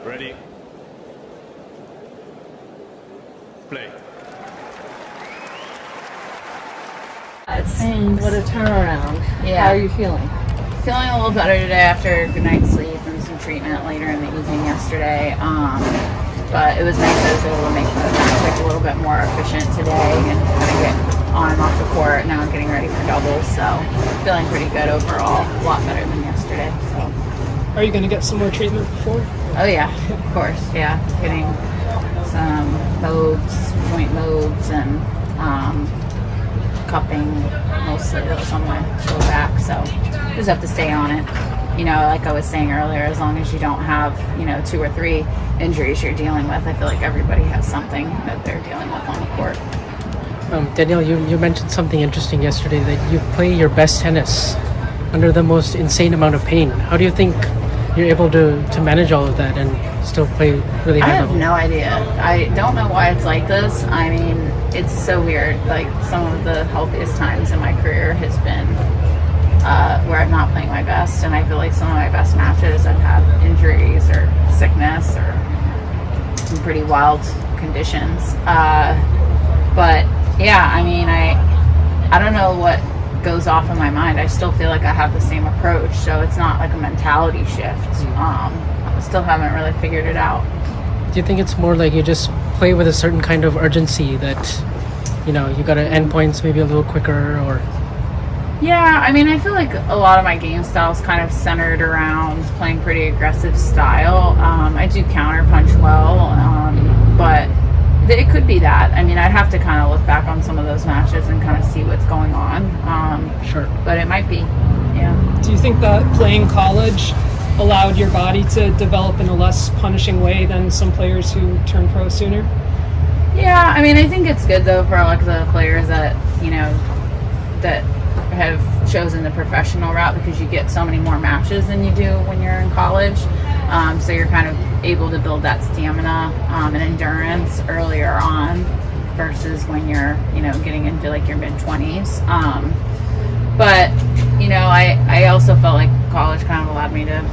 Ready. Play. What a turnaround. Yeah. How are you feeling? Feeling a little better today after a good night's sleep and some treatment later in the evening yesterday. But it was nice that I was able to make the match like a little bit more efficient today and kind of get on and off the court. Now I'm getting ready for doubles, so feeling pretty good overall. A lot better than yesterday. So. Are you going to get some more treatment before? Oh yeah, of course. Yeah, getting some lobes, joint lobes, and cupping mostly those on my low back. So just have to stay on it. You know, like I was saying earlier, as long as you don't have, 2 or 3 injuries you're dealing with, I feel like everybody has something that they're dealing with on the court. Danielle, you mentioned something interesting yesterday, that you play your best tennis under the most insane amount of pain. How do you think you're able to manage all of that and still play really high level? I have no idea. I don't know why it's like this. I mean, it's so weird. Like, some of the healthiest times in my career has been where I'm not playing my best, and I feel like some of my best matches I've had injuries or sickness or some pretty wild conditions. But yeah, I mean, I don't know what goes off in my mind. I still feel like I have the same approach, so it's not like a mentality shift. I still haven't really figured it out. Do you think it's more like you just play with a certain kind of urgency that, you got to end points maybe a little quicker, or? Yeah, I mean, I feel like a lot of my game style is kind of centered around playing pretty aggressive style. I do counter punch well, but it could be that. I mean, I'd have to kind of look back on some of those matches and kind of see what's going on. Sure. But it might be, yeah. Do you think that playing college allowed your body to develop in a less punishing way than some players who turn pro sooner? Yeah, I mean, I think it's good, though, for like the players that, that have chosen the professional route, because you get so many more matches than you do when you're in college. So you're kind of able to build that stamina and endurance earlier on versus when you're, getting into like your mid-20s. But, I also felt like college kind of allowed me to,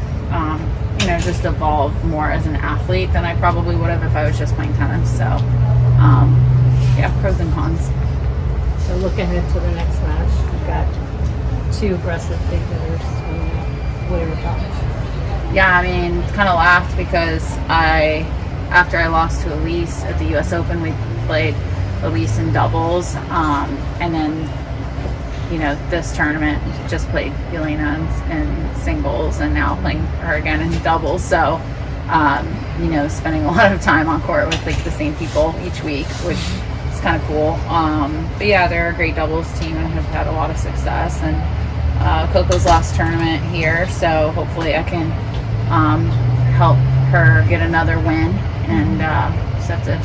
just evolve more as an athlete than I probably would have if I was just playing tennis. So, yeah, pros and cons. So look ahead to the next match. We've got 2 aggressive big hitters. What are your thoughts? Yeah, I mean, kind of laughed because after I lost to Elise at the U.S. Open, we played Elise in doubles, and then, this tournament just played Yelena in singles, and now playing her again in doubles. So, spending a lot of time on court with like the same people each week, which is kind of cool. But yeah, they're a great doubles team and have had a lot of success. And Coco's last tournament here, so hopefully I can help her get another win, and just have to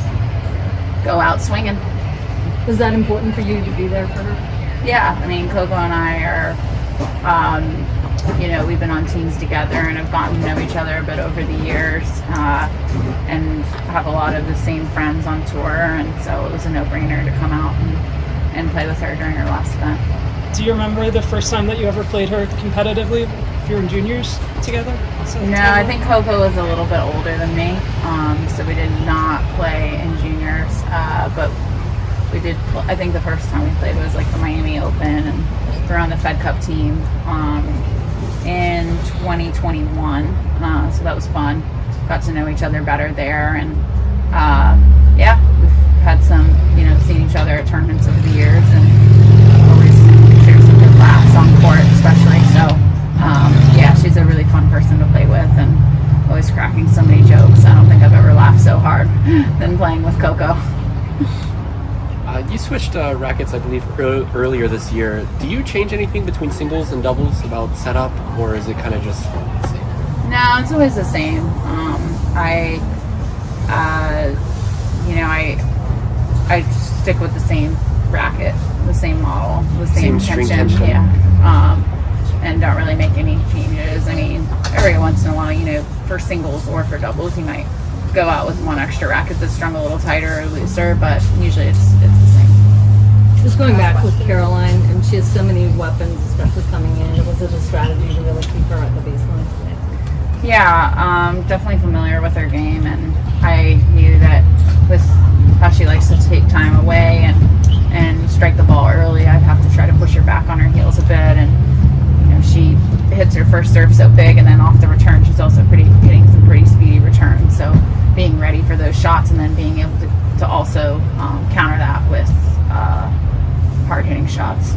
go out swinging. Was that important for you to be there for her? Yeah, I mean, Coco and I are, we've been on teams together and have gotten to know each other a bit over the years, and have a lot of the same friends on tour, and so it was a no-brainer to come out and play with her during her last event. Do you remember the first time that you ever played her competitively, if you were in juniors together? No, I think Coco was a little bit older than me, so we did not play in juniors, but we did. I think the first time we played was like the Miami Open, and we were on the Fed Cup team in 2021, so that was fun. Got to know each other better there, and yeah, we've had some, seen each other at tournaments over the years, and always shared some good laughs on court, especially. So yeah, she's a really fun person to play with, and always cracking so many jokes. I don't think I've ever laughed so hard than playing with Coco. You switched rackets, I believe, earlier this year. Do you change anything between singles and doubles about setup, or is it kind of just the same? No, it's always the same. I stick with the same racket, the same model, the same string tension. tension. Yeah. And don't really make any changes. I mean, every once in a while, for singles or for doubles, you might go out with one extra racket that's strung a little tighter or looser, but usually it's the same. Just going back with Caroline, and she has so many weapons, especially coming in. Was it a strategy to really keep her at the baseline today? Yeah, definitely familiar with her game, and I knew that with how she likes to take time away and strike the ball early, I'd have to try to push her back on her heels a bit. And you know, she hits her first serve so big, and then off the return, she's also hitting some pretty speedy returns. So being ready for those shots, and then being able to also counter that with hard hitting shots.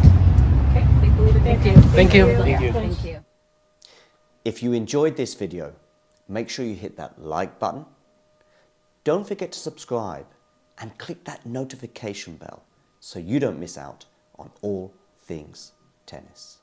Okay, I think we'll leave it there. Thank you. Thank you. Thank you. If you enjoyed this video, make sure you hit that like button. Don't forget to subscribe and click that notification bell so you don't miss out on all things tennis.